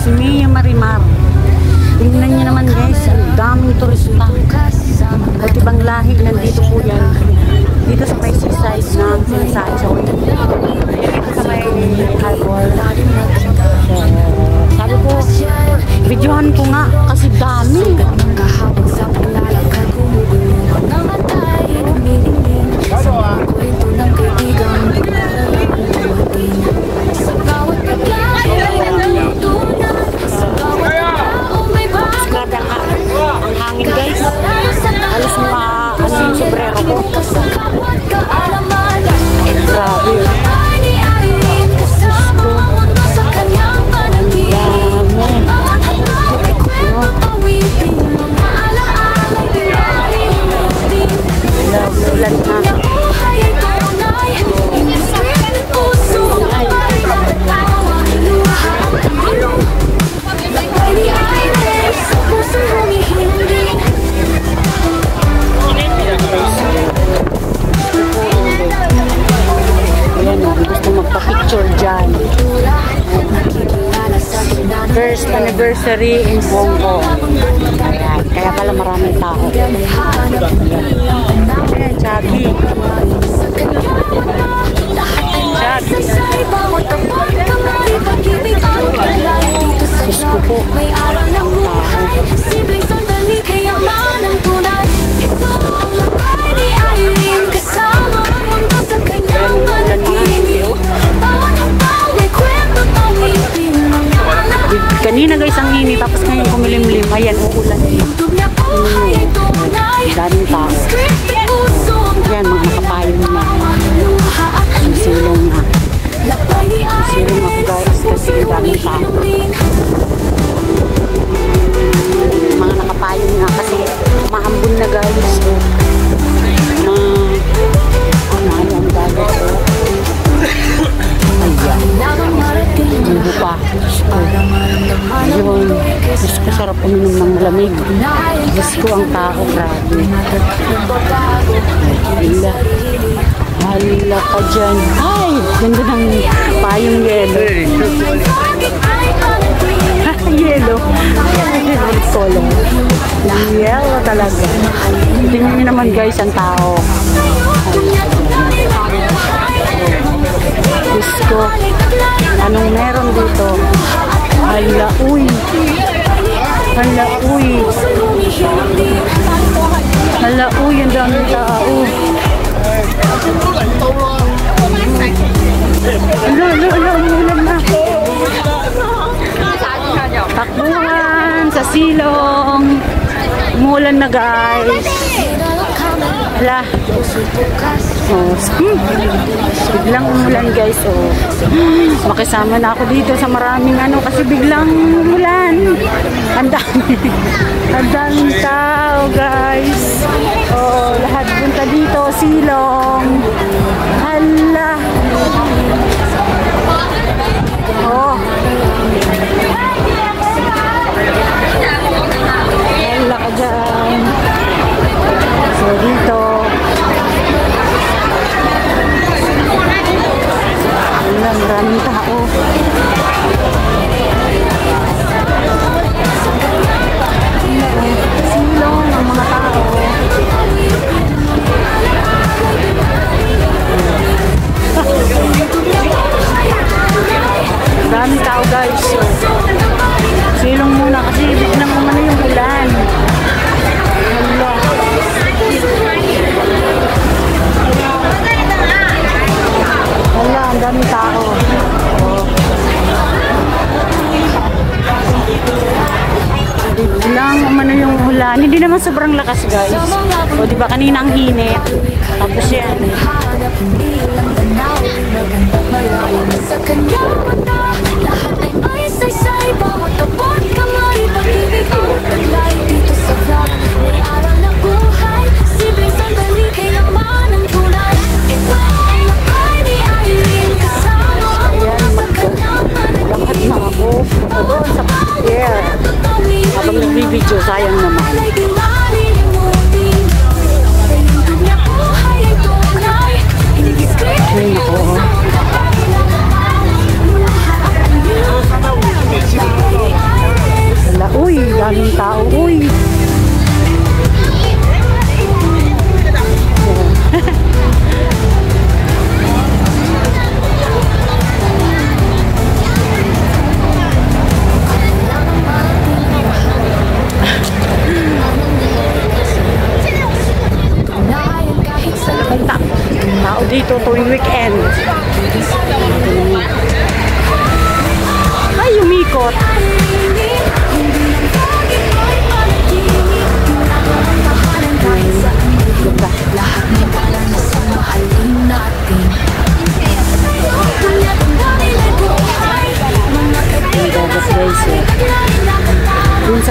si Mia Marimar. Tingnan niyo naman guys, ang daming turista. At ibang lahi, nandito po yan. Dito sa may seaside ng sinasabi sa Dito sa may harbor. So, sabi ko, videohan ko nga kasi dami. Ang hangin guys. Alas mga yung sombrero ko. Grabe. Ulan na. Gusto magpa-picture dyan. First anniversary in Hong Kong. Ayan. Kaya pala maraming tao. Ayan, Chubby. Sus ko po. Kanina guys ang init, tapos ngayon kumilimlim. Ayan, uulan. Daming tao. Ayan, mga nakapayong na. Ang silong na. Ang silong ako guys kasi daming tao. Mga nakapayong na kasi mahambun na guys. Ano ang dagat. Ayan. Hindi pa. Yun. Diyos ko, sarap uminom ng malamig. Diyos ko, ang tao, grabe. Hala ka dyan. Ay, ganda ng payong yelo. Yelo. Solo. Yelo talaga. Tingnan nyo naman guys, ang tao. Diyos ko, anong meron dito? Hala, uy. Hala, uy. Hala, uy, ang daming tao. Ulan na. Takbuhan sa silong. Umulan na guys. Hala. Oh, biglang umulan guys. Oh. Makisama na ako dito sa maraming kasi biglang umulan. Ang daming tao guys. Oh, lahat punta dito, silong. Hala. Oh. Hala ka dyan. So dito maraming tao. Silong ng mga tao. Daming tao guys. Silong muna kasi biglang umano yung ulan. Hala. Hala, ang daming tao. Biglang umano yung ulan. Hindi naman sobrang lakas guys. O diba kanina ang init. Tapos yan. Video, sayang naman. Ay, nako.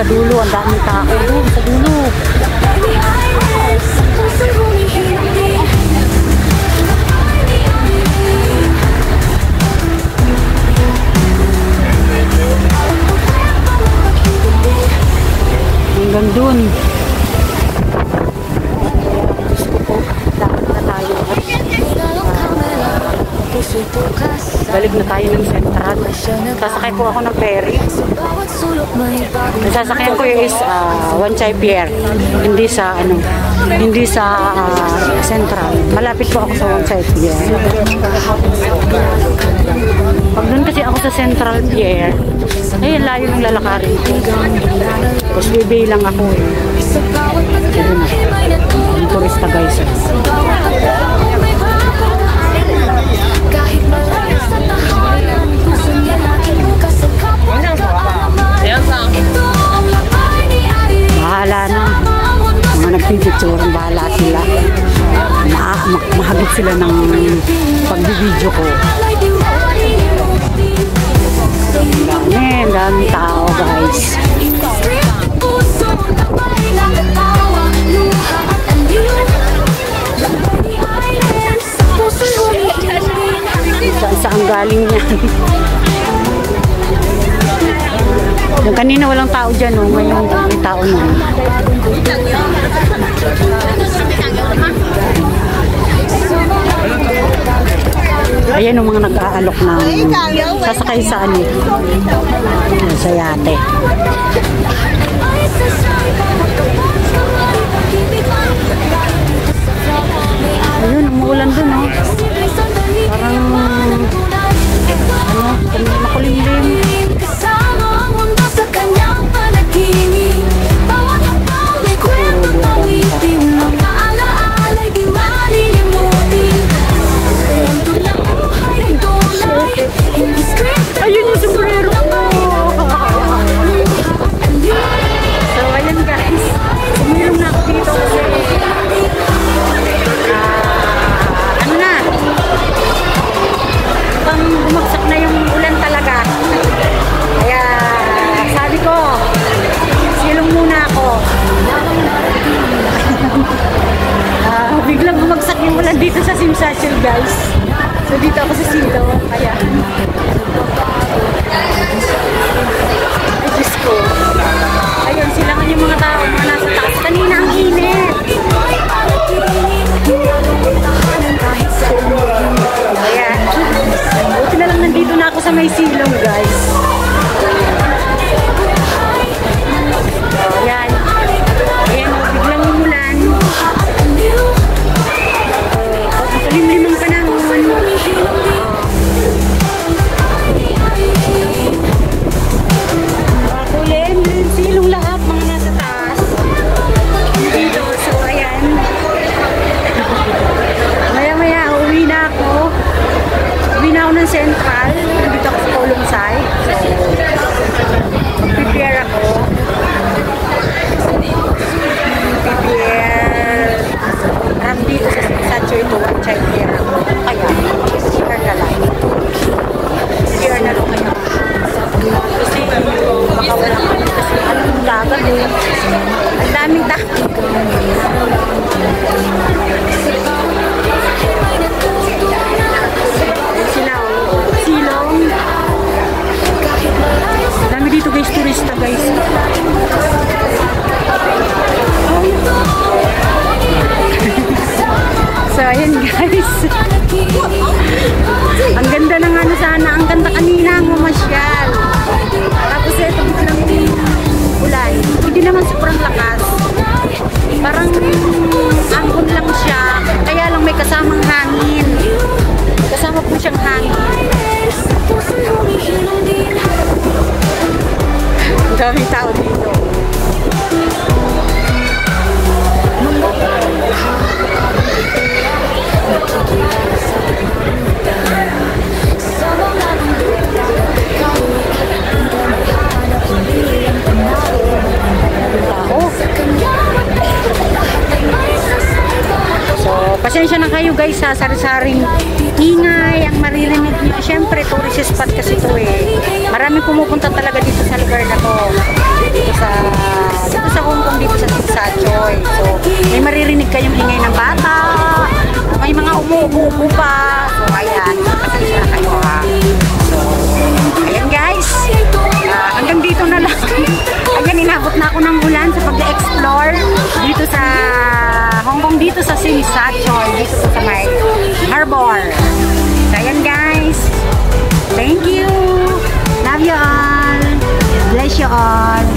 dulo, ang daming tao doon sa dulo. Hanggang dun. Gusto ko, dapat na tayo. Balik na tayo ng Central. Sasakay po ako ng ferry. Sasakyan ko is Wanchay Pier. Hindi sa Central. Malapit po ako sa Wanchay Pier. Pag doon kasi ako sa Central Pier, ay layo ng lalakarin ko. Tapos bibay lang ako eh. Yung turista guys. Bahala na. Mga nagpipicture, bahala sila. Mahagip sila ng pagbibideo ko. Daming tao guys. Saan galing yan? Yung kanina walang tao dyan, no? Ngayon may tao na. Ayan yung mga nag-aalok ng sasakay sa ano, sa yate. Ayun, umuulan dun, no? Parang makulimlim. Ayun yung sombrero ko. So ayun guys, umilong na ako dito kasi ano na, pang bumagsak na yung ulan talaga. Kaya sabi ko, silong muna ako. Biglang bumagsak yung ulan dito sa Simsachil guys. So dito ako sa Silo. Kaya ay Diyos ko. Ayun sila nga yung mga tao, mga nasa taas. Kanina ang init. Ayan. Buti na lang nandito na ako sa may silong guys. Ayan. Ayan, biglang umulan. Limlimang panahon. Kulim, silong lahat, mga nasa taas. Dito, so ayan. Maya-maya, uwi na ako. Uwi na ako ng Central. Nandito ako sa Kolomsay. Prepare ako. Prepare. Parang dito sa church to Wanchay Pier. Kaya, share na lang. Share na lang kayo. Kasi, baka wala kami. Kasi, anong dagat eh. Ang daming tao. Silong. Dami dito guys, turista guys. So, ayan guys. Ang ganda ng ano sana. Ang ganda kanina ang mamasyal. Tapos ito lang ulan. Hindi naman sobrang lakas. Parang angkon lang siya. Kaya lang may kasamang hangin. Kasama po siyang hangin. Ang daming tao dito. Pasensya na kayo guys sa sari-saring ingay ang maririnig niyo. Siyempre tourist spot kasi ito eh. Maraming pumupunta talaga dito sa lugar na to. Dito sa buko pa. So, ayan. Pasensya na kayo ha. So, ayan guys. Hanggang dito na lang. Ayan, inabot na ako ng ulan sa pag-explore dito sa Hong Kong, dito sa Sinsatchon, dito sa may harbor. So, ayan guys. Thank you. Love you all. Bless you all.